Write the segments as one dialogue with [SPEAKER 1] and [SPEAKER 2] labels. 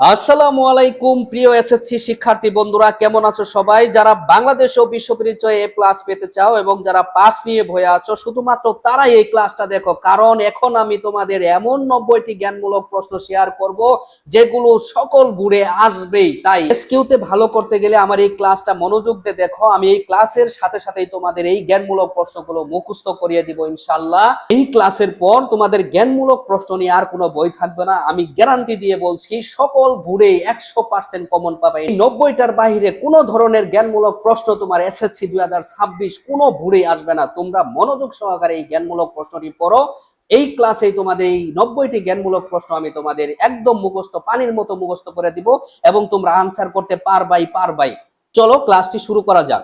[SPEAKER 1] আসসালামু আলাইকুম প্রিয় এসএসসি শিক্ষার্থী বন্ধুরা, কেমন আছো সবাই? যারা বাংলাদেশ ও বিশ্ব পরিচয়ে এ প্লাস পেতে চাও এবং যারা পাস নিয়ে ভয়ে আছো, শুধুমাত্র তারাই এই ক্লাসটা দেখো, কারণ এখন আমি তোমাদের এমন 90টি জ্ঞানমূলক প্রশ্ন শেয়ার করব যেগুলো সকল বুড়ে আসবেই। তাই এসকিউতে ভালো করতে গেলে আমার এই ক্লাসটা মনোযোগ দিয়ে দেখো। আমি এই ক্লাসের সাথে সাথেই তোমাদের এই জ্ঞানমূলক প্রশ্নগুলো মুখস্থ করিয়ে দিব ইনশাআল্লাহ। এই ক্লাসের পর তোমাদের জ্ঞানমূলক প্রশ্ন নিয়ে আর কোনো বই থাকবে না, আমি গ্যারান্টি দিয়ে বলছি। সকল ভুরে 100% কমন পাবে। 90টার বাহিরে কোনো ধরনের জ্ঞানমূলক প্রশ্ন তোমার এসএসসি 2026 কোনো ভুরে আসবে না। তোমরা মনোযোগ সহকারে এই জ্ঞানমূলক প্রশ্নটি পড়ো। এই ক্লাসে তোমাদের এই 90টি জ্ঞানমূলক প্রশ্ন আমি তোমাদের একদম মুখস্থ, পানির মতো মুখস্থ করে দিব এবং তোমরা আনসার করতে পারবাই। চলো ক্লাসটি শুরু করা যাক।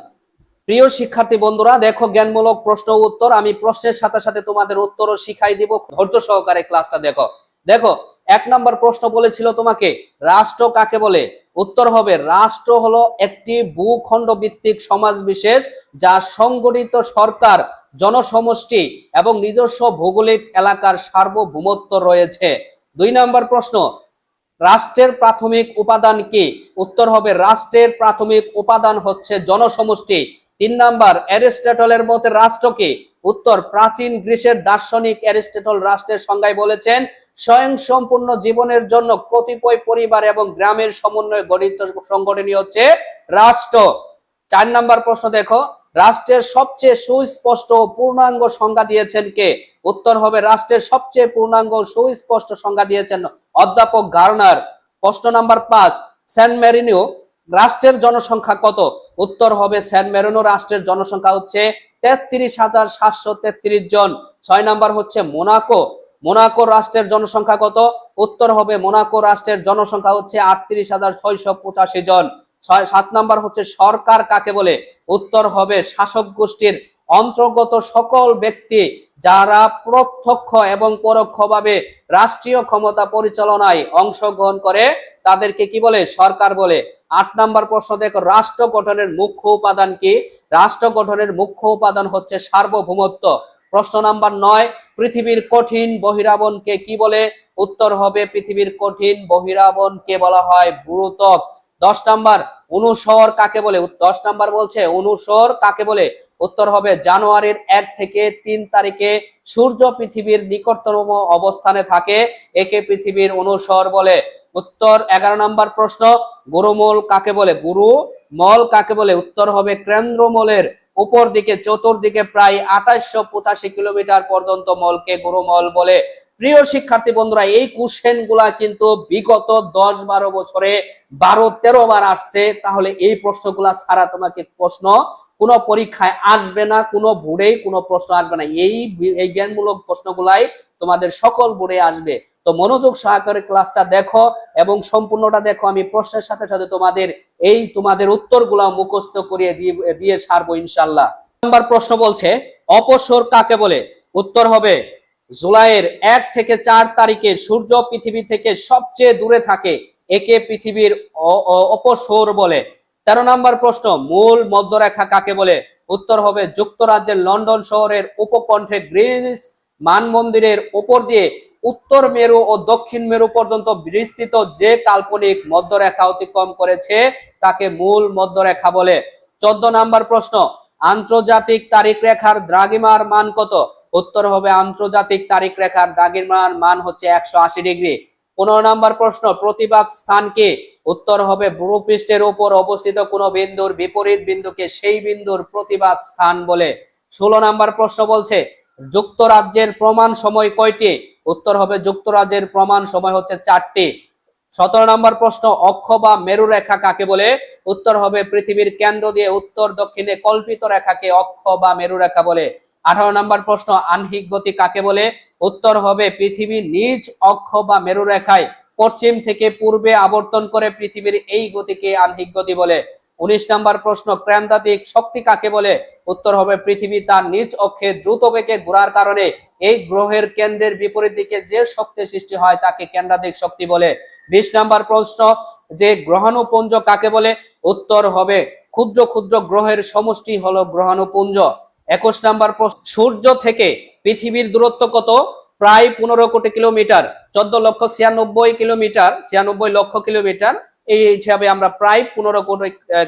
[SPEAKER 1] প্রিয় শিক্ষার্থী বন্ধুরা, দেখো জ্ঞানমূলক প্রশ্ন উত্তর, আমি প্রশ্নের সাথে সাথে তোমাদের উত্তরও শিখাই দিব। ধৈর্য সহকারে ক্লাসটা দেখো। দেখো, 1 নম্বর প্রশ্ন বলেছিল তোমাকে, রাষ্ট্র কাকে বলে? উত্তর হবে, রাষ্ট্র হলো একটি ভূখণ্ড ভিত্তিক সমাজ বিশেষ যা সংগঠিত সরকার, জনসমষ্টি এবং নিজস্ব ভৌগোলিক এলাকার সার্বভৌমত্ব রয়েছে। 2 নম্বর প্রশ্ন, রাষ্ট্রের প্রাথমিক উপাদান কি? উত্তর হবে, রাষ্ট্রের প্রাথমিক উপাদান হচ্ছে জনসমষ্টি। 3 নম্বর, অ্যারিস্টটলের মতে রাষ্ট্র কি? উত্তর, প্রাচীন গ্রিসের দার্শনিক অ্যারিস্টটল রাষ্ট্রের সংজ্ঞায় বলেছেন, স্বয়ংসম্পূর্ণ জীবনের জন্য কতিপয় পরিবার এবং গ্রামের সমন্বয়ে গঠিত সংগঠনই হচ্ছে রাষ্ট্র। 4 নম্বর প্রশ্ন দেখো, রাষ্ট্রের সবচেয়ে সুস্পষ্ট ও পূর্ণাঙ্গ সংজ্ঞা দিয়েছেন কে? উত্তর হবে, রাষ্ট্রের সবচেয়ে পূর্ণাঙ্গ সুস্পষ্ট সংজ্ঞা দিয়েছেন অধ্যাপক গার্নার। প্রশ্ন নাম্বার 5, স্যান মেরিনো রাষ্ট্রের জনসংখ্যা কত? উত্তর হবে, স্যান মেরিনো রাষ্ট্রের জনসংখ্যা হচ্ছে 33,733 জন। 6 নম্বর হচ্ছে মোনাকো। মোনাকো রাষ্ট্রের জনসংখ্যা কত? উত্তর হবে, মোনাকো রাষ্ট্রের জনসংখ্যা হচ্ছে 38,685 জন। 7 নম্বর হচ্ছে সরকার কাকে বলে? উত্তর হবে, শাসক গোষ্ঠীর অন্তর্গত সকল ব্যক্তি যারা প্রত্যক্ষ এবং পরোক্ষভাবে রাষ্ট্রীয় ক্ষমতা পরিচালনায় অংশগ্রহণ করে তাদেরকে কি বলে? সরকার বলে। 8 নম্বর প্রশ্ন দেখো, রাষ্ট্র গঠনের মুখ্য উপাদান কি? রাষ্ট্র গঠনের মুখ্য উপাদান হচ্ছে সার্বভৌমত্ব। প্রশ্ন নাম্বার 9, পৃথিবীর কঠিন বহিরাবনকে কি বলে? উত্তর হবে, পৃথিবীর কঠিন বহিরাবনকে বলা হয় ভূত্বক। 10 নম্বর, অনুসর কাকে বলে? 10 নম্বর বলছে, অনুসর কাকে বলে? উত্তর হবে, জানুয়ারির 1 থেকে 3 তারিখে সূর্য পৃথিবীর নিকটতম অবস্থানে থাকে, একে পৃথিবীর অনুসর বলে। উত্তর। 11 নম্বর প্রশ্ন, গুরুমল কাকে বলে? গুরুমল কাকে বলে? উত্তর হবে, কেন্দ্রমলের উপর দিকে চতুর্দিকে প্রায় 2885 কিলোমিটার পর্যন্ত মলকে গুরুমল বলে। প্রিয় শিক্ষার্থী বন্ধুরা, এই কোশ্চেন গুলা কিন্তু বিগত 10-12 বছরে 12-13 বার আসছে। তাহলে এই প্রশ্নগুলা ছাড়া তোমাকে প্রশ্ন কোনো পরীক্ষায় আসবে না, কোনো বোর্ডেই কোনো প্রশ্ন আসবে না। এই জ্ঞানমূলক প্রশ্নগুলাই তোমাদের সকল বোর্ডে আসবে। তো মনোযোগ সহকারে ক্লাসটা দেখো এবং সম্পূর্ণটা দেখো। আমি প্রশ্নের সাথে সাথে তোমাদের উত্তরগুলা মুখস্থ করিয়ে দিয়ে ছাড়বো ইনশাল্লাহ। নাম্বার প্রশ্ন বলছে, অপসর কাকে বলে? উত্তর হবে, জুলাইয়ের 1 থেকে 4 তারিখে সূর্য পৃথিবী থেকে সবচেয়ে দূরে থাকে, একে পৃথিবীর অপসর বলে। 13 নম্বর প্রশ্ন, মূল মধ্যরেখা কাকে বলে? উত্তর হবে, যুক্তরাজ্যের লন্ডন শহরের উপকণ্ঠে গ্রিনিচ মানমন্দিরের উপর দিয়ে উত্তর মেরু ও দক্ষিণ মেরু পর্যন্ত বিস্তৃত যে কাল্পনিক মধ্যরেখা অতিক্রম করেছে তাকে মূল মধ্যরেখা বলে। 14 নম্বর প্রশ্ন, আন্তর্জাতিক তারিখ রেখার দ্রাঘিমার মান কত? উত্তর হবে, আন্তর্জাতিক তারিখ রেখার দ্রাঘিমার মান হচ্ছে 180 ডিগ্রি। 15 নম্বর প্রশ্ন, প্রতিবাদ স্থান কি? উত্তর হবে, ভূপৃষ্ঠের উপর অবস্থিত কোন বিন্দুর বিপরীত বিন্দুকে সেই বিন্দুর প্রতিবাদ স্থান বলে। 16 নম্বর প্রশ্ন বলছে, যুক্তরাজ্যের প্রমাণ সময় কয়টি? উত্তর হবে, যুক্তরাজ্যের প্রমাণ সময় হচ্ছে 4টি। 17 নম্বর প্রশ্ন, অক্ষ বা মেরু রেখা কাকে বলে? উত্তর হবে, পৃথিবীর কেন্দ্র দিয়ে উত্তর দক্ষিণে কল্পিত রেখাকে অক্ষ বা মেরু রেখা বলে। 18 নম্বর প্রশ্ন, আহ্নিক গতি কাকে বলে? উত্তর হবে, পৃথিবী নিজ অক্ষ বা মেরু রেখায় পশ্চিম থেকে পূর্বে আবর্তন করে পৃথিবীর এই গতিকে আহ্নিক গতি বলে। 19 নম্বর প্রশ্ন, কেন্দ্রাতিক শক্তি কাকে বলে? উত্তর হবে, পৃথিবী তার নিজ অক্ষে দ্রুত বেগে ঘোরার কারণে এই গ্রহের কেন্দ্রের বিপরীত দিকে যে শক্তি সৃষ্টি হয় তাকে কেন্দ্রাতিক শক্তি বলে। 20 নম্বর প্রশ্ন, যে গ্রহাণুপুঞ্জ কাকে বলে? উত্তর হবে, ক্ষুদ্র ক্ষুদ্র গ্রহের সমষ্টি হলো গ্রহাণুপুঞ্জ। 21 নম্বর প্রশ্ন, সূর্য থেকে পৃথিবীর দূরত্ব কত? প্রায় 15 কোটি কিলোমিটার, 14,96,000 কিলোমিটার, 96 লক্ষ কিলোমিটার। এই হিসাবে আমরা প্রায় 15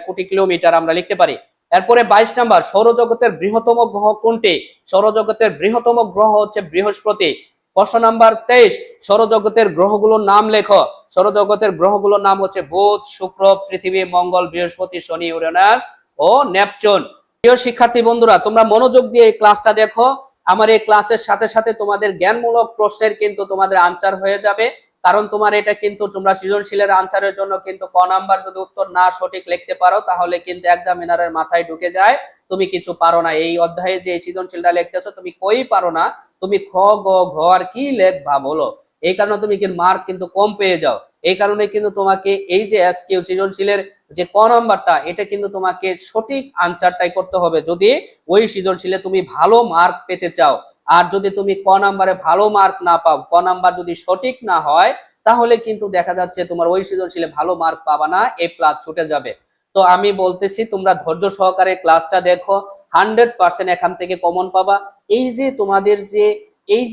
[SPEAKER 1] কোটি কিলোমিটার আমরা লিখতে পারি। এরপরে 22 নাম্বার, সৌরজগতের বৃহত্তম গ্রহ কোনটি? সৌরজগতের বৃহত্তম গ্রহ হচ্ছে বৃহস্পতি। প্রশ্ন নাম্বার 23, সৌরজগতের গ্রহগুলোর নাম লেখো। সৌরজগতের গ্রহগুলোর নাম হচ্ছে বুধ, শুক্র, পৃথিবী, মঙ্গল, বৃহস্পতি, শনি, ইউরেনাস ও নেপচুন। প্রিয় শিক্ষার্থী বন্ধুরা, তোমরা মনোযোগ দিয়ে এই ক্লাসটা দেখো। আমার এই ক্লাসের সাথে সাথে তোমাদের জ্ঞানমূলক প্রশ্নের কিন্তু তোমাদের আনসার হয়ে যাবে, কারণ তোমার এটা কিন্তু তোমরা সৃজনশীলের আনসারের জন্য কিন্তু ক নাম্বার যদি উত্তর না সঠিক লিখতে পারো তাহলে কিন্তু এক্সামিনারের মাথায় ঢুকে যায় তুমি কিছু পারো না। এই অধ্যায়ে যে সৃজনশীলটা লিখতেছো তুমি কই পারো না, তুমি খ গ ঘ আর কি লিখবা বলো। এই কারণে তুমি কিন্তু মার্ক কিন্তু কম পেয়ে যাও। এই কারণে কিন্তু তোমাকে এই যে এসকিউ সৃজনশীলের যে ক নাম্বারটা, এটা কিন্তু তোমাকে সঠিক আনসারটাই করতে হবে যদি ওই সৃজনশীলে তুমি ভালো মার্ক পেতে চাও। আর যদি তুমি ক নাম্বারে ভালো মার্ক না পাও, ক নাম্বার যদি সঠিক না হয়, তাহলে কিন্তু দেখা যাচ্ছে তোমার ওই সৃজনশীলে ভালো মার্ক পাবা না, এ প্লাস ছুটে যাবে। তো আমি বলতেছি তোমরা ধৈর্য সহকারে ক্লাসটা দেখো, 100% এখান থেকে কমন পাবা। এই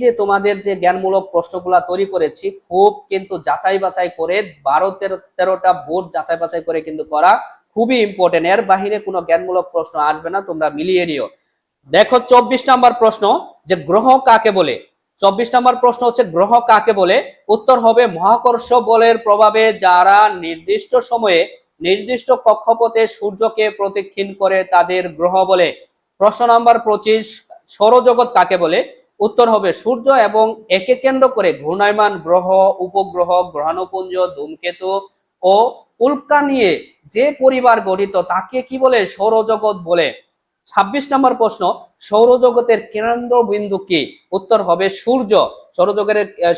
[SPEAKER 1] যে তোমাদের যে জ্ঞানমূলক প্রশ্নগুলা তৈরি করেছি, খুব কিন্তু যাচাই বাছাই করে 12-13টা বোর্ড যাচাই বাছাই করে কিন্তু করা, খুবই ইম্পর্টেন্ট। এর বাহিরে কোনো জ্ঞানমূলক প্রশ্ন আসবে না, তোমরা মিলিয়ে নিও। দেখো 24 নাম্বার প্রশ্ন, যে গ্রহ কাকে বলে? 24 নাম্বার প্রশ্ন হচ্ছে গ্রহ কাকে বলে? উত্তর হবে মহাকর্ষ বলের প্রভাবে যারা নির্দিষ্ট সময়ে নির্দিষ্ট কক্ষপথে সূর্যকে প্রদক্ষিণ করে তাদের গ্রহ বলে। প্রশ্ন নাম্বার 25, সৌরজগৎ কাকে বলে? উত্তর হবে সূর্য এবং একে কেন্দ্র করে ঘূর্ণায়মান গ্রহ, উপগ্রহ, গ্রহাণুপুঞ্জ, ধূমকেতু ও উল্কা নিয়ে যে পরিবার গঠিত তাকে কি বলে? সৌরজগৎ বলে। 26 নম্বর প্রশ্ন, সৌরজগতের কেন্দ্রবিন্দু কি? উত্তর হবে সূর্য।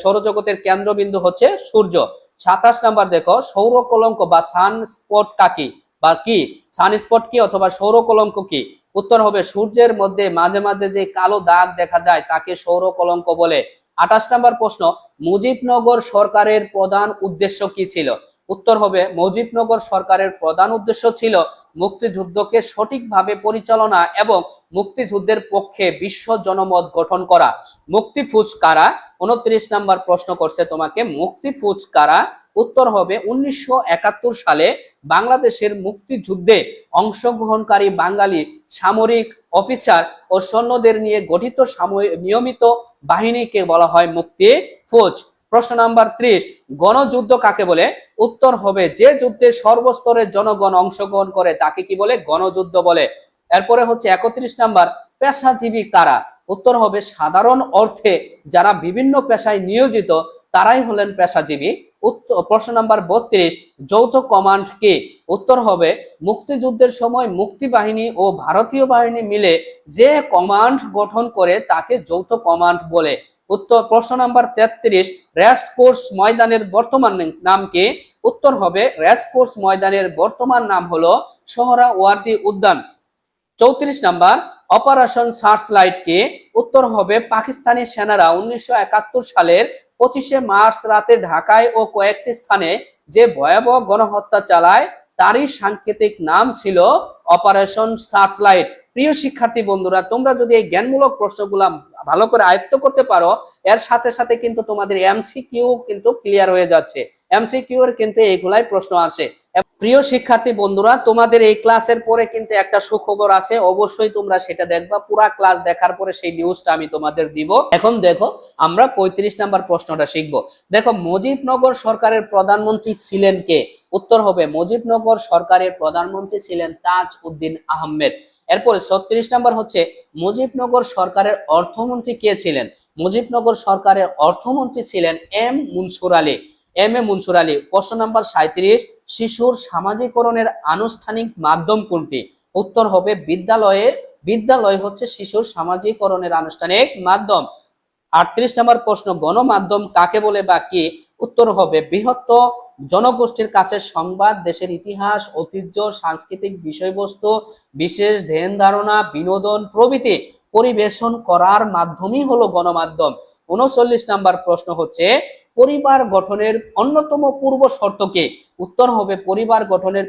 [SPEAKER 1] সৌরজগতের কেন্দ্রবিন্দু হচ্ছে সূর্য। 27 নাম্বার দেখো, সৌর কলঙ্ক বা সানস্পট কাকি বা কি? সানস্পট কি অথবা সৌর কলঙ্ক কি? উত্তর হবে সূর্যের মধ্যে মাঝে মাঝে যে কালো দাগ দেখা যায় তাকে সৌর কলঙ্ক বলে। 28 নাম্বার প্রশ্ন, মুজিবনগর সরকারের প্রধান উদ্দেশ্য কি ছিল? উত্তর হবে মুজিবনগর সরকারের প্রধান উদ্দেশ্য ছিল মুক্তিযুদ্ধকে সঠিকভাবে পরিচালনা এবং মুক্তিযুদ্ধের পক্ষে বিশ্ব জনমত গঠন করা। মুক্তিফৌজ কারা? 29 নাম্বার প্রশ্ন করছে তোমাকে, মুক্তিফৌজ কারা? উত্তর হবে 1971 সালে বাংলাদেশের মুক্তিযুদ্ধে অংশগ্রহণকারী বাঙালি সামরিক অফিসার ও সৈন্যদের নিয়ে গঠিত নিয়মিত বাহিনীকে বলা হয় মুক্তিফৌজ। প্রশ্ন নাম্বার 30, গণযুদ্ধ কাকে বলে? উত্তর হবে যে যুদ্ধে সর্বস্তরের জনগণ অংশগ্রহণ করে তাকে কি বলে? গণযুদ্ধ বলে। এরপরে হচ্ছে 31 নাম্বার, পেশাজীবী কারা? উত্তর হবে সাধারণ অর্থে যারা বিভিন্ন পেশায় নিয়োজিত তারাই হলেন পেশাজীবী। প্রশ্ন নাম্বার 32, যৌথ কমান্ড কি? উত্তর হবে মুক্তিযুদ্ধের সময় মুক্তিবাহিনী ও ভারতীয় বাহিনী মিলে যে কমান্ড গঠন করে তাকে যৌথ কমান্ড বলে। প্রশ্ন নাম্বার 33, রেসকোর্স ময়দানের বর্তমান নাম কি? উত্তর হবে রেসকোর্স ময়দানের বর্তমান নাম হলো সোহরাওয়ার্দী উদ্যান। 34 নাম্বার, অপারেশন সার্চলাইট কি? উত্তর হবে পাকিস্তানি সেনারা 1971 সালের 25শে মার্চ রাতে ঢাকায় ও কয়েকটি স্থানে যে ভয়াবহ গণহত্যা চালায় তারই সাংকেতিক নাম ছিল অপারেশন সার্চলাইট। প্রিয় শিক্ষার্থী বন্ধুরা, তোমরা যদি এই জ্ঞানমূলক প্রশ্নগুলা ভালো করে আয়ত্ত করতে পারো, এর সাথে সাথে কিন্তু তোমাদের এমসিকিউ কিন্তু ক্লিয়ার হয়ে যাচ্ছে। এমসিকিউ এর কিন্তু এইগুলাই প্রশ্ন আসে। প্রিয় শিক্ষার্থী বন্ধুরা, তোমাদের এই ক্লাসের পরে কিন্তু একটা সুখবর আছে, অবশ্যই তোমরা সেটা দেখবা। পুরো ক্লাস দেখার পরে সেই নিউজটা আমি তোমাদের দিব। এখন দেখো আমরা 35 নাম্বার প্রশ্নটা শিখবো। দেখো, মুজিবনগর সরকারের প্রধানমন্ত্রী ছিলেন কে? উত্তর হবে মুজিবনগর সরকারের প্রধানমন্ত্রী ছিলেন তাজ উদ্দিন আহমেদ। এরপরে 36 নাম্বার হচ্ছে মুজিবনগর সরকারের অর্থমন্ত্রী কে ছিলেন? মুজিবনগর সরকারের অর্থমন্ত্রী ছিলেন এম মনসুর আলী। প্রশ্ন নাম্বার 37, শিশুর সামাজিকরণের আনুষ্ঠানিক মাধ্যম কোনটি? উত্তর হবে বিদ্যালয় হচ্ছে শিশুর সামাজিকরণের আনুষ্ঠানিক মাধ্যম। 38 নম্বর প্রশ্ন, গণমাধ্যম কাকে বলে বা কি? উত্তর হবে বৃহত্তর জনগোষ্ঠীর কাছে সংবাদ, দেশের ইতিহাস, ঐতিহ্য, সাংস্কৃতিক বিষয়বস্তু, বিশেষ ধ্যান ধারণা, বিনোদন প্রভৃতি পরিবেশন করার মাধ্যমই হলো গণমাধ্যম। 39 নাম্বার প্রশ্ন হচ্ছে পরিবার গঠনের অন্যতম পূর্ব শর্ত কি? উত্তর হবে পরিবার গঠনের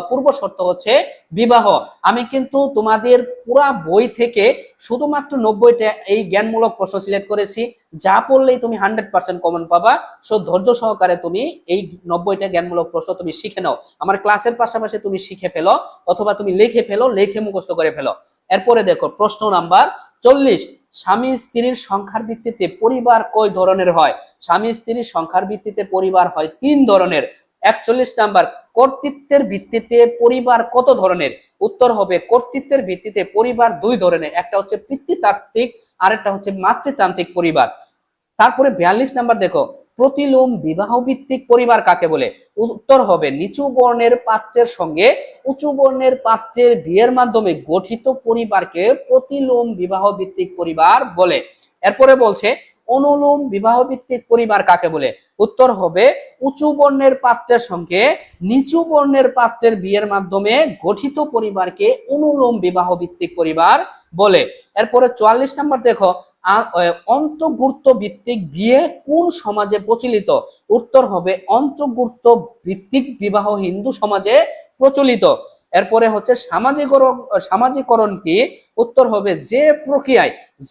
[SPEAKER 1] পূর্ব শর্ত হচ্ছে বিবাহ। আমি কিন্তু তোমাদের পুরা বই থেকে শুধুমাত্র 90টা এই জ্ঞানমূলক প্রশ্ন সিলেক্ট করেছি, যা পড়লেই তুমি 100% কমন পাবা। সো ধৈর্য সহকারে তুমি এই 90টা জ্ঞানমূলক প্রশ্ন তুমি শিখে নাও, আমার ক্লাসের পাশাপাশি তুমি শিখে ফেলো, অথবা তুমি লিখে ফেলো, লিখে মুখস্থ করে ফেলো। এরপরে দেখো প্রশ্ন নাম্বার 40, স্বামী স্ত্রীর সংখ্যার ভিত্তিতে পরিবার কয় ধরনের হয়? স্বামী স্ত্রীর সংখ্যার ভিত্তিতে পরিবার হয় 3 ধরনের। 41 নাম্বার, কর্তৃত্বের ভিত্তিতে পরিবার কত ধরনের? উত্তর হবে কর্তৃত্বের ভিত্তিতে পরিবার 2 ধরনের, একটা হচ্ছে পিতৃতান্ত্রিক আর একটা হচ্ছে মাতৃতান্ত্রিক পরিবার। তারপরে 42 নাম্বার দেখো, প্রতিলোম বিবাহ ভিত্তিক পরিবার কাকে বলে? উত্তর হবে নিচু বর্ণের পাত্রের সঙ্গে উঁচু বর্ণের পাত্রের বিয়ের মাধ্যমে গঠিত পরিবারকে প্রতিলোম বিবাহ ভিত্তিক পরিবার বলে। এরপরে বলছে অনুলোম বিবাহ ভিত্তিক পরিবার কাকে বলে? উত্তর হবে উঁচু বর্ণের পাত্রের সঙ্গে নিচু বর্ণের পাত্রের বিয়ের মাধ্যমে গঠিত পরিবারকে অনুলোম বিবাহ ভিত্তিক পরিবার বলে। এরপরে 44 নাম্বার দেখো, অন্তর্গুপ্ত ভিত্তিক বিয়ে কোন সমাজে প্রচলিত? উত্তর হবে অন্তর্গুপ্ত ভিত্তিক বিবাহ হিন্দু সমাজে প্রচলিত। এরপরে হচ্ছে সামাজিকরণ কি? উত্তর হবে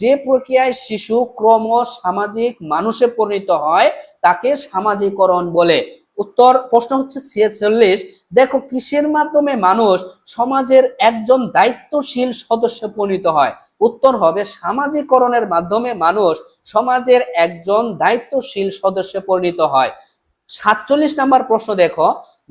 [SPEAKER 1] যে প্রক্রিয়ায় শিশু ক্রম সামাজিক মানুষে পরিণত হয় তাকে সামাজিকরণ বলে। উত্তর প্রশ্ন হচ্ছে 46, দেখো কিসের মাধ্যমে মানুষ সমাজের একজন দায়িত্বশীল সদস্যে পরিণত হয়? উত্তর হবে সামাজিকরণের মাধ্যমে মানুষ সমাজের একজন দায়িত্বশীল সদস্যে পরিণত হয়। 47 নাম্বার প্রশ্ন দেখো,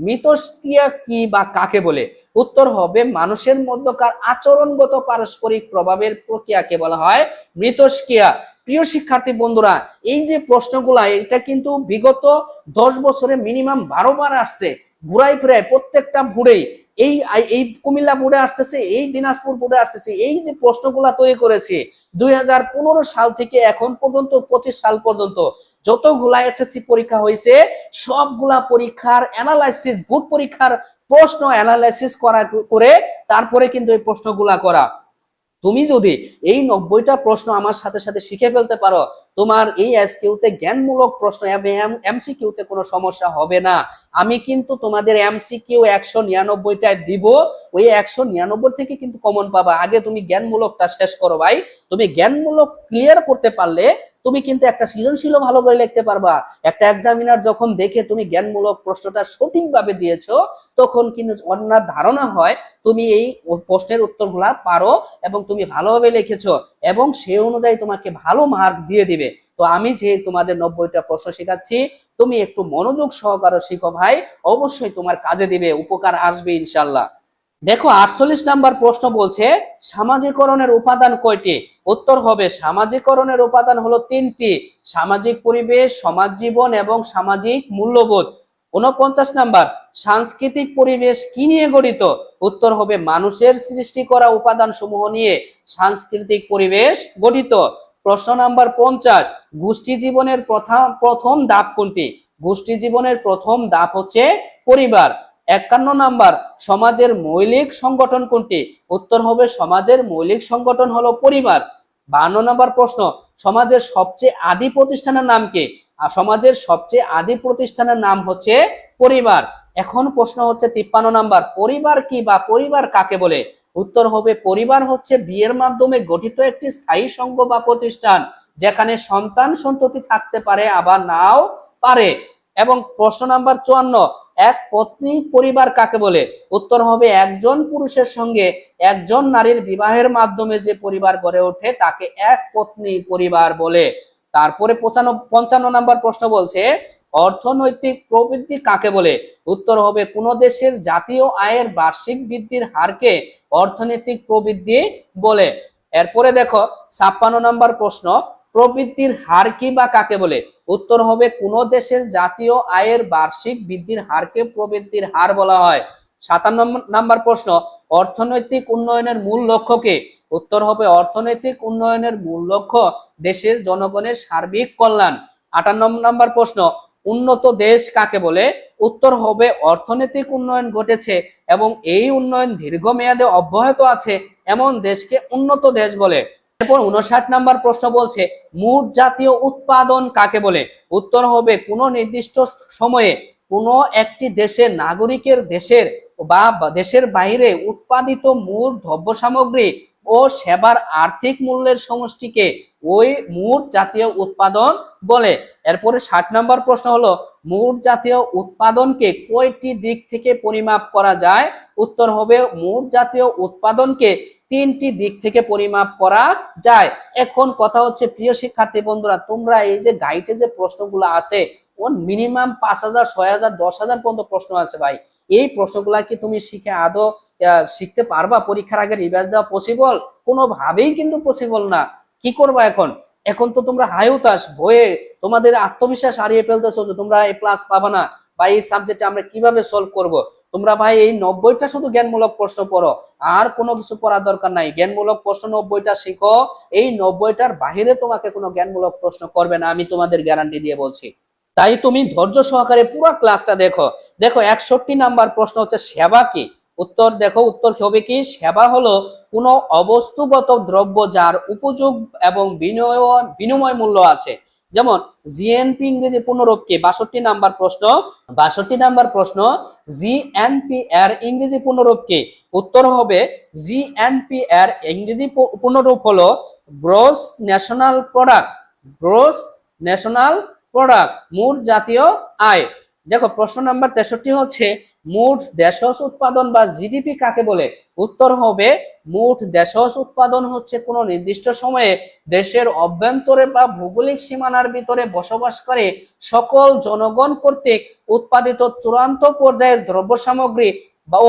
[SPEAKER 1] মিথস্ক্রিয়া কি বা কাকে বলে? উত্তর হবে মানুষের মধ্যকার আচরণগত পারস্পরিক প্রভাবের প্রক্রিয়াকে বলা হয় মিথস্ক্রিয়া। প্রিয় শিক্ষার্থী বন্ধুরা, এই যে প্রশ্নগুলা এটা কিন্তু বিগত 10 বছরে মিনিমাম 12 বার আসছে, ঘুরাই ফিরাই প্রত্যেকটা ভুড়েই এই এই কুমিল্লা বোর্ডে আসতেছে, এই দিনাজপুর বোর্ডে আসতেছে। এই যে প্রশ্নগুলা তৈরি করেছে 2015 সাল থেকে এখন পর্যন্ত 25 সাল পর্যন্ত যতগুলা এসএসসি পরীক্ষা হয়েছে সবগুলা পরীক্ষার অ্যানালাইসিস, বোর্ড পরীক্ষার প্রশ্ন অ্যানালাইসিস করে তারপরে কিন্তু এই প্রশ্নগুলা করা। তুমি যদি এই 90টা প্রশ্ন আমার সাথে সাথে শিখে ফেলতে পারো, তোমার এই এসকিউতে জ্ঞানমূলক প্রশ্ন এবং এমসিকিউতে কোনো সমস্যা হবে না। আমি কিন্তু তোমাদের এমসিকিউ 199টায় দিব, ওই 199 থেকে কিন্তু কমন পাবা। আগে তুমি জ্ঞানমূলকটা শেষ করো ভাই। তুমি জ্ঞানমূলক ক্লিয়ার করতে পারলে তুমি কিন্তু একটা সৃজনশীলও ভালো করে লিখতে পারবা। একটা এক্সামিনার যখন দেখে তুমি জ্ঞানমূলক প্রশ্নটা সঠিকভাবে দিয়েছো, তখন কিন্তু অন্যার ধারণা হয় তুমি এই প্রশ্নের উত্তরগুলা পারো এবং তুমি ভালোভাবে লিখেছো, এবং সেই অনুযায়ী তোমাকে ভালো মার্ক দিয়ে দিবে। তো আমি যে তোমাদের 90টা প্রশ্ন শেখাচ্ছি, তুমি একটু মনোযোগ সহকারে শিখো ভাই, অবশ্যই তোমার কাজে দিবে, উপকার আসবে ইনশাল্লাহ। দেখো 48 নাম্বার প্রশ্ন বলছে সামাজিকরণের উপাদান কয়টি? উত্তর হবে সামাজিকরণের উপাদান হলো 3টি, সামাজিক পরিবেশ, সমাজ জীবন এবং সামাজিক মূল্যবোধ। 49 নাম্বার, সাংস্কৃতিক পরিবেশ কি নিয়ে গঠিত? উত্তর হবে মানুষের সৃষ্টি করা উপাদান সমূহ নিয়ে সাংস্কৃতিক পরিবেশ গঠিত। প্রশ্ন নাম্বার 50, গোষ্ঠী জীবনের প্রথম ধাপ কোনটি? গোষ্ঠী জীবনের প্রথম ধাপ হচ্ছে পরিবার। 51 নাম্বার, সমাজের মৌলিক সংগঠন কোনটি? উত্তর হবে সমাজের মৌলিক সংগঠন হলো পরিবার। 52 নাম্বার প্রশ্ন, সমাজের সবচেয়ে আদি প্রতিষ্ঠানের নাম কি? আর সমাজের সবচেয়ে আদি প্রতিষ্ঠানের নাম হচ্ছে পরিবার। এখন প্রশ্ন হচ্ছে 53 নাম্বার, পরিবার কি বা পরিবার কাকে বলে? উত্তর হবে পরিবার হচ্ছে বিয়ের মাধ্যমে গঠিত একটি স্থায়ী সংঘ বা প্রতিষ্ঠান, যেখানে সন্তান সন্ততি থাকতে পারে আবার নাও পারে। এবং প্রশ্ন নাম্বার 54, এক পত্নী পরিবার কাকে বলে? উত্তর হবে একজন পুরুষের সঙ্গে একজন নারীর বিবাহের মাধ্যমে যে পরিবার গড়ে ওঠে তাকে এক পত্নী পরিবার বলে। তারপরে 55 নাম্বার প্রশ্ন বলছে অর্থনৈতিক প্রবৃদ্ধি কাকে বলে? উত্তর হবে কোন দেশের জাতীয় আয়ের বার্ষিক বৃদ্ধির হারকে অর্থনৈতিক প্রবৃদ্ধি বলে। এরপরে দেখো 56 নাম্বার প্রশ্ন, প্রবৃদ্ধির হার কি বা কাকে বলে? উত্তর হবে কোন দেশের জাতীয় আয়ের বার্ষিক বৃদ্ধির হারকে প্রবৃদ্ধির হার বলা হয়। 57 নাম্বার প্রশ্ন, অর্থনৈতিক উন্নয়নের মূল লক্ষ্য কি? উত্তর হবে অর্থনৈতিক উন্নয়নের মূল লক্ষ্য দেশের জনগণের সার্বিক কল্যাণ। 58 নাম্বার প্রশ্ন, উন্নত দেশ কাকে বলে? উত্তর হবে অর্থনৈতিক উন্নয়ন ঘটেছে এবং এই উন্নয়ন দীর্ঘমেয়াদে অব্যাহত আছে এমন দেশকে উন্নত দেশ বলে। এরপর 59 নাম্বার প্রশ্ন বলছে মোট জাতীয় উৎপাদন কাকে বলে? উত্তর হবে কোনো নির্দিষ্ট সময়ে কোনো একটি দেশের নাগরিকের দেশের বা দেশের বাইরে উৎপাদিত মোট দ্রব্য সামগ্রী ও সেবার আর্থিক মূল্যের সমষ্টিকে ওই মোট জাতীয় উৎপাদন বলে। এরপরে 60 নাম্বার প্রশ্ন হলো মোট জাতীয় উৎপাদনকে কয়টি দিক থেকে পরিমাপ করা যায়? উত্তর হবে মোট জাতীয় উৎপাদনকে 3টি দিক থেকে পরিমাপ করা যায়। এখন কথা হচ্ছে প্রিয় শিক্ষার্থী বন্ধুরা, তোমরা এই যে গাইডে যে প্রশ্নগুলো আছে ওর মিনিমাম 5000, 6000, 10,000 পর্যন্ত প্রশ্ন আছে ভাই। এই প্রশ্নগুলা কি তুমি শিখে আদৌ শিখতে পারবা? পরীক্ষার আগে রিভাইজ দেওয়া পসিবল? কোনোভাবেই কিন্তু পসিবল না। কি করবা এখন? এখন তো তোমরা হায়ুতাস ভয়ে তোমাদের আত্মবিশ্বাস হারিয়ে ফেলতেছো যে তোমরা এ প্লাস পাবা না বা এই সাবজেক্টে আমরা কিভাবে সলভ করব। তোমরা ভাই এই 90টা শুধু জ্ঞানমূলক প্রশ্ন পড়ো, আর কোনো কিছু পড়ার দরকার নাই। জ্ঞানমূলক প্রশ্ন 90টা শিখো, এই 90টার বাহিরে তোমাকে কোনো জ্ঞানমূলক প্রশ্ন করবে না, আমি তোমাদের গ্যারান্টি দিয়ে বলছি। তাই তুমি ধৈর্য সহকারে পুরো ক্লাসটা দেখো। দেখো 61 নাম্বার প্রশ্ন হচ্ছে সেবা কি? উত্তর দেখো, উত্তর হবে কি? সেবা হলো কোনো অবস্তুগত দ্রব্য যার উপযোগ এবং বিনিময় মূল্য আছে। যেমন জিএনপি ইংরেজি পূর্ণরূপ কি? 62 নাম্বার প্রশ্ন। 62 নাম্বার প্রশ্ন, জিএনপি এর ইংরেজি পূর্ণরূপ কি? উত্তর হবে জিএনপি এর ইংরেজি পূর্ণরূপ হলো gross national product. Gross national product, মোট জাতীয় আয়। দেখো প্রশ্ন নাম্বার 63 হচ্ছে মোট দেশজ উৎপাদন বা জিডিপি কাকে বলে? উত্তর হবে মোট দেশজ উৎপাদন হচ্ছে কোনো নির্দিষ্ট সময়ে দেশের অভ্যন্তরে বা ভৌগোলিক সীমানার ভিতরে বসবাস করে সকল জনগণ কর্তৃক উৎপাদিত চূড়ান্ত পর্যায়ের দ্রব্য সামগ্রী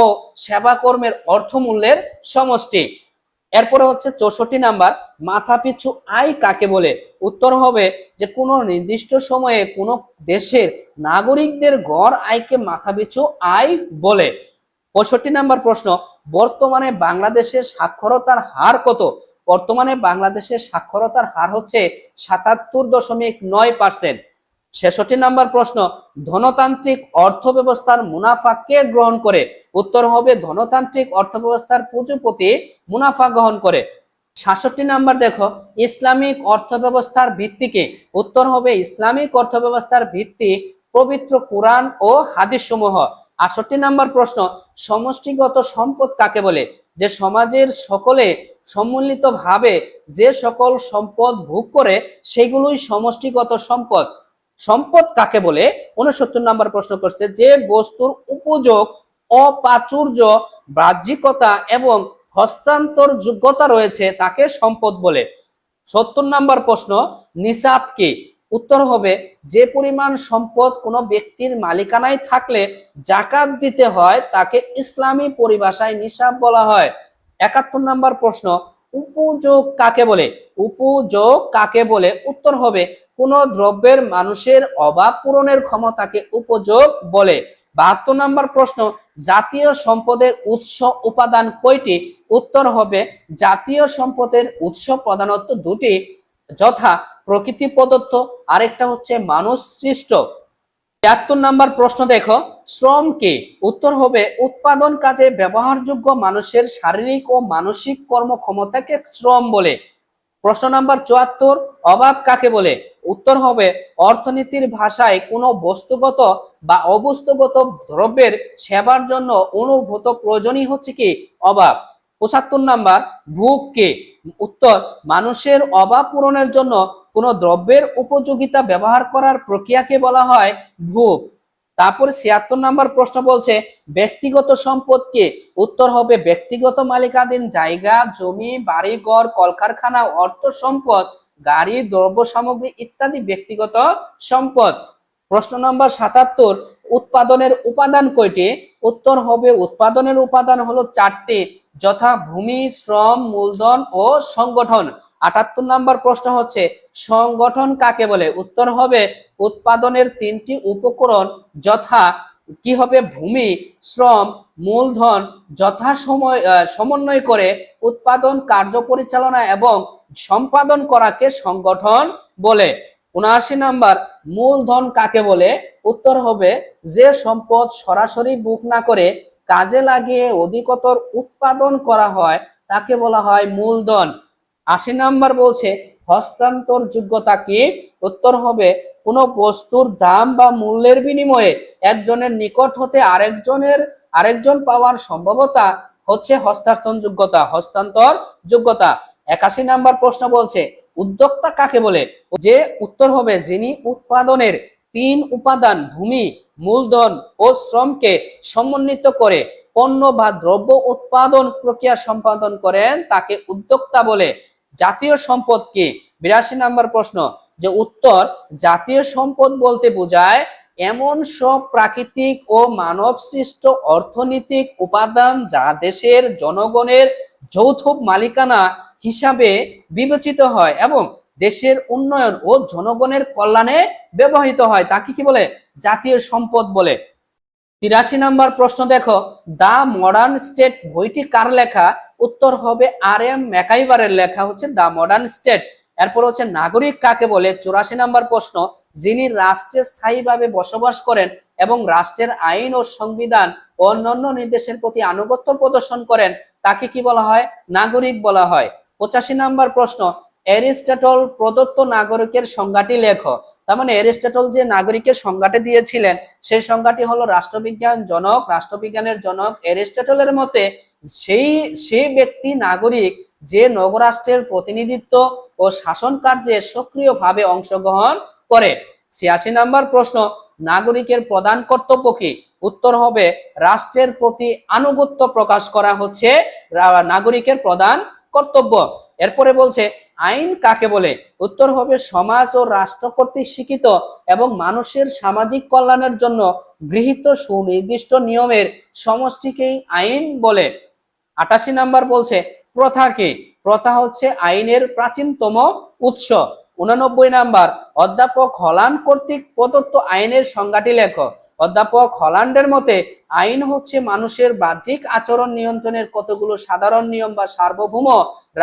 [SPEAKER 1] ও সেবা কর্মের অর্থমূল্যের সমষ্টি। এরপরে হচ্ছে 64 নাম্বার, মাথাপিছু আয় কাকে বলে? উত্তর হবে যে কোনো নির্দিষ্ট সময়ে কোনো দেশের নাগরিকদের গড় আয়কে মাথাপিছু আয় বলে। 65 নাম্বার প্রশ্ন, বর্তমানে বাংলাদেশের সাক্ষরতার হার কত? বর্তমানে বাংলাদেশের সাক্ষরতার হার হচ্ছে 77.9%। 66 নাম্বার প্রশ্ন, ধনতান্ত্রিক অর্থ ব্যবস্থার মুনাফা কে গ্রহণ করে? উত্তর হবে ধনতান্ত্রিক অর্থ ব্যবস্থার পুঁজিপতি মুনাফা গ্রহণ করে। 67 নাম্বার দেখো, ইসলামিক অর্থ ব্যবস্থার ভিত্তি কি? উত্তর হবে ইসলামিক অর্থ ব্যবস্থার ভিত্তি পবিত্র কোরআন ও হাদিস সমূহ। 68 নাম্বার প্রশ্ন, সমষ্টিগত সম্পদ কাকে বলে? যে সমাজের সকলে সম্মিলিতভাবে যে সকল সম্পদ ভোগ করে সেগুলোই সমষ্টিগত সম্পদ। সম্পদ কাকে বলে? 69 নাম্বার প্রশ্ন করছে যে বস্তুর উপযোগ, অপ্রাচুর্য, বাহ্যিকতা এবং হস্তান্তর যোগ্যতা রয়েছে তাকে সম্পদ বলে। 70 নাম্বার প্রশ্ন, নিসাব কি? উত্তর হবে যে পরিমাণ সম্পদ কোনো ব্যক্তির মালিকানায় থাকলে জাকাত দিতে হয় তাকে ইসলামী পরিভাষায় নিসাব বলা হয়। 71 নাম্বার প্রশ্ন, উপযোগ কাকে বলে? উপযোগ কাকে বলে? উত্তর হবে কোন দ্রব্যের মানুষের অভাব পূরণের ক্ষমতাকে উপযোগ বলে। 72 নাম্বার প্রশ্ন, জাতীয় সম্পদের উৎস উপাদান কয়টি? উত্তর হবে জাতীয় সম্পদের উৎস প্রধানত দুটি, যথা প্রকৃতি প্রদত্ত, আরেকটা হচ্ছে মানুষ সৃষ্ট। 73 নাম্বার প্রশ্ন দেখো, শ্রম কি? উত্তর হবে উৎপাদন কাজে ব্যবহারযোগ্য মানুষের শারীরিক ও মানসিক কর্মক্ষমতাকে শ্রম বলে। প্রশ্ন নাম্বার 74, অভাব কাকে বলে? উত্তর হবে অর্থনীতির ভাষায় কোনো বস্তুগত বা অবস্তুগত দ্রব্যের সেবার জন্য অনুভূত প্রয়োজনই হচ্ছে কি? অভাব। 75 নাম্বার, ভোগ কি? উত্তর মানুষের অভাব পূরণের জন্য কোনো দ্রব্যের উপযোগিতা ব্যবহার করার প্রক্রিয়াকে বলা হয় ভোগ। তারপর 76 নাম্বার প্রশ্ন বলছে ব্যক্তিগত সম্পদ কি? উত্তর হবে ব্যক্তিগত মালিকানাধীন জায়গা, জমি, বাড়ি ঘর, কলকারখানা, অর্থ সম্পদ, গাড়ি, দ্রব্য সামগ্রী ইত্যাদি ব্যক্তিগত সম্পদ। প্রশ্ন নম্বর 77, উৎপাদনের উপাদান কয়টি? উত্তর হবে উৎপাদনের উপাদান হলো 4টি, যথা ভূমি, শ্রম, মূলধন ও সংগঠন। 78 নাম্বার প্রশ্ন হচ্ছে সংগঠন কাকে বলে? উত্তর হবে উৎপাদনের 3টি উপকরণ, যথা কি হবে ভূমি, শ্রম, মূলধন সমন্বয় করে উৎপাদন কার্য পরিচালনা এবং সম্পাদন করাকে সংগঠন বলে। 79 নাম্বার, মূলধন কাকে বলে? উত্তর হবে যে সম্পদ সরাসরি বুক না করে কাজে লাগিয়ে অধিকতর উৎপাদন করা হয় তাকে বলা হয় মূলধন। 80 নাম্বার বলছে হস্তান্তর যোগ্যতা কি? উত্তর হবে কোনো বস্তুর দাম বা মূল্যের বিনিময়ে একজনের নিকট হতে আরেকজন পাওয়ার সম্ভাবনা হচ্ছে হস্তান্তর যোগ্যতা। হস্তান্তর যোগ্যতা। 81 নাম্বার প্রশ্ন বলছে উদ্যোক্তা কাকে বলে? যে উত্তর হবে যিনি উৎপাদনের 3 উপাদান ভূমি, মূলধন ও শ্রমকে সমন্বিত করে পণ্য বা দ্রব্য উৎপাদন প্রক্রিয়া সম্পাদন করেন তাকে উদ্যোক্তা বলে। জাতীয় সম্পদ কি? 82 নাম্বার প্রশ্ন, যে উত্তর জাতীয় সম্পদ বলতে বোঝায় এমন সব প্রাকৃতিক ও মানব সৃষ্ট অর্থনৈতিক উপাদান যা দেশের জনগণের যৌথ মালিকানা হিসাবে বিবেচিত হয় এবং দেশের উন্নয়ন ও জনগণের কল্যাণে ব্যবহৃত হয় তাকে কি বলে? জাতীয় সম্পদ বলে। 83 নাম্বার প্রশ্ন দেখো, দা মডার্ন স্টেট বইটি কার লেখা? উত্তর হবে আর.এম. ম্যাকাইভারের লেখা হচ্ছে দা মডার্ন স্টেট। এরপর হচ্ছে নাগরিক কাকে বলে? 84 নাম্বার প্রশ্ন, যিনি রাষ্ট্রে স্থায়ীভাবে বসবাস করেন এবং রাষ্ট্রের আইন ও সংবিধান ও অন্যান্য নির্দেশের প্রতি আনুগত্য প্রদর্শন করেন তাকে কি বলা হয়? নাগরিক বলা হয়। 85 নাম্বার প্রশ্ন, অ্যারিস্টটল প্রদত্ত নাগরিকের সংজ্ঞাটি লেখো। তার মানে অ্যারিস্টটল যে নাগরিকের সংজ্ঞাটি দিয়েছিলেন সেই সংজ্ঞাটি হলো রাষ্ট্রবিজ্ঞানের জনক অ্যারিস্টটলের মতে সেই ব্যক্তি নাগরিক যে নগরাষ্ট্রের প্রতিনিধিত্ব ও শাসন কার্যে সক্রিয়ভাবে অংশগ্রহণ করে। 86 নাম্বার প্রশ্ন, নাগরিকের প্রধান কর্তব্য কি? উত্তর হবে রাষ্ট্রের প্রতি আনুগত্য প্রকাশ করা হচ্ছে নাগরিকের প্রধান কর্তব্য। এরপরে বলছে আইন কাকে বলে? উত্তর হবে সমাজ ও রাষ্ট্র কর্তৃক স্বীকৃত এবং মানুষের সামাজিক কল্যাণের জন্য গৃহীত সুনির্দিষ্ট নিয়মের সমষ্টিকেই আইন বলে। 88 নাম্বার বলছে প্রথা কি? প্রথা হচ্ছে আইনের প্রাচীনতম উৎস। 89 নাম্বার, অধ্যাপক হল্যান্ড কর্তৃক প্রদত্ত আইনের সংজ্ঞাটি লেখো। অধ্যাপক হল্যান্ডের মতে আইন হচ্ছে মানুষের বাহ্যিক আচরণ নিয়ন্ত্রণের কতগুলো সাধারণ নিয়ম বা সার্বভৌম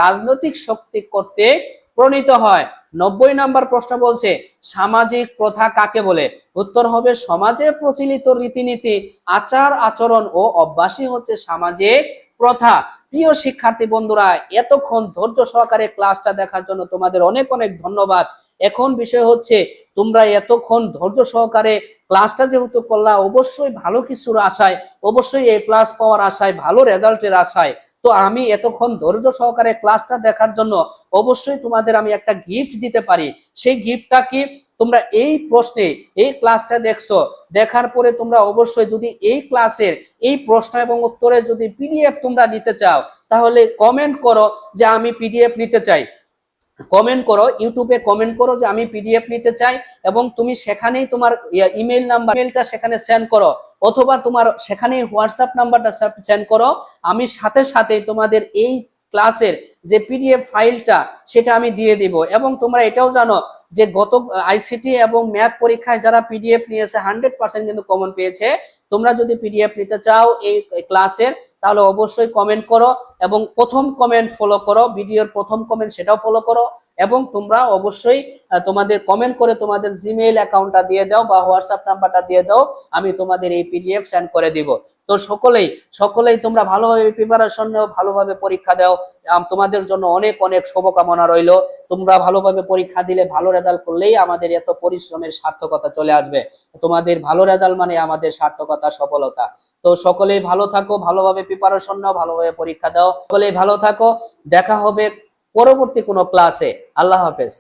[SPEAKER 1] রাজনৈতিক শক্তি কর্তৃক প্রণীত হয়। 90 নাম্বার প্রশ্ন বলছে সামাজিক প্রথা কাকে বলে? উত্তর হবে সমাজে প্রচলিত রীতিনীতি, আচার আচরণ ও অভ্যাসই হচ্ছে সামাজিক প্রথা। প্রিয় শিক্ষার্থী বন্ধুরা, এতক্ষণ ধৈর্য সহকারে ক্লাসটা দেখার জন্য তোমাদের অনেক অনেক ধন্যবাদ। এখন বিষয় হচ্ছে তোমরা এতক্ষণ ধৈর্য সহকারে ক্লাসটা যেহেতু করলা, অবশ্যই ভালো কিছুর আশায়, অবশ্যই এ প্লাস পাওয়ার আশায়, ভালো রেজাল্টের আশায়, তো আমি এতক্ষণ ধৈর্য সহকারে ক্লাসটা দেখার জন্য অবশ্যই তোমাদের আমি একটা গিফট দিতে পারি। সেই গিফটটা কি? তোমরা এই প্রশ্নে এই ক্লাসটা দেখছো, দেখার পরে তোমরা অবশ্যই যদি এই ক্লাসের এই প্রশ্ন এবং উত্তরের যদি পিডিএফ তোমরা নিতে চাও তাহলে কমেন্ট করো যে আমি পিডিএফ নিতে চাই। কমেন্ট করো, ইউটিউবে কমেন্ট করো যে আমি পিডিএফ নিতে চাই এবং তুমি সেখানেই তোমার ইমেলটা সেখানে সেন্ড করো, অথবা তোমার সেখানেই হোয়াটসঅ্যাপ নাম্বারটা সেন্ড করো। আমি সাথে সাথে তোমাদের এই ক্লাসের যে পিডিএফ ফাইলটা সেটা আমি দিয়ে দিব। এবং তোমরা এটাও জানো যে গত আইসিটি এবং ম্যাথ পরীক্ষায় যারা পিডিএফ নিয়েছে 100% কিন্তু কমন পেয়েছে। তোমরা যদি পিডিএফ নিতে চাও এই ক্লাসের তাহলে অবশ্যই কমেন্ট করো এবং প্রথম কমেন্ট ফলো করো, ভিডিওর প্রথম কমেন্ট সেটাও ফলো করো এবং তোমরা অবশ্যই তোমাদের কমেন্ট করে তোমাদের জিমেইল অ্যাকাউন্টটা দিয়ে দাও বা হোয়াটসঅ্যাপ নাম্বারটা দিয়ে দাও, আমি তোমাদের এই পিডিএফ সেন্ড করে দিব। তো সকলেই তোমরা ভালোভাবে প্রিপারেশন নাও, ভালোভাবে পরীক্ষা দাও। তোমাদের জন্য অনেক অনেক শুভকামনা রইল। তোমরা ভালোভাবে পরীক্ষা দিলে, ভালো রেজাল্ট করলেই আমাদের এত পরিশ্রমের সার্থকতা চলে আসবে। তোমাদের ভালো রেজাল্ট মানে আমাদের সার্থকতা, সফলতা। তো সকলেই ভালো থাকো, ভালোভাবে প্রিপারেশন নাও, ভালোভাবে পরীক্ষা দাও। সকলেই ভালো থাকো, দেখা হবে পরবর্তী কোনো ক্লাসে। আল্লাহ হাফেজ।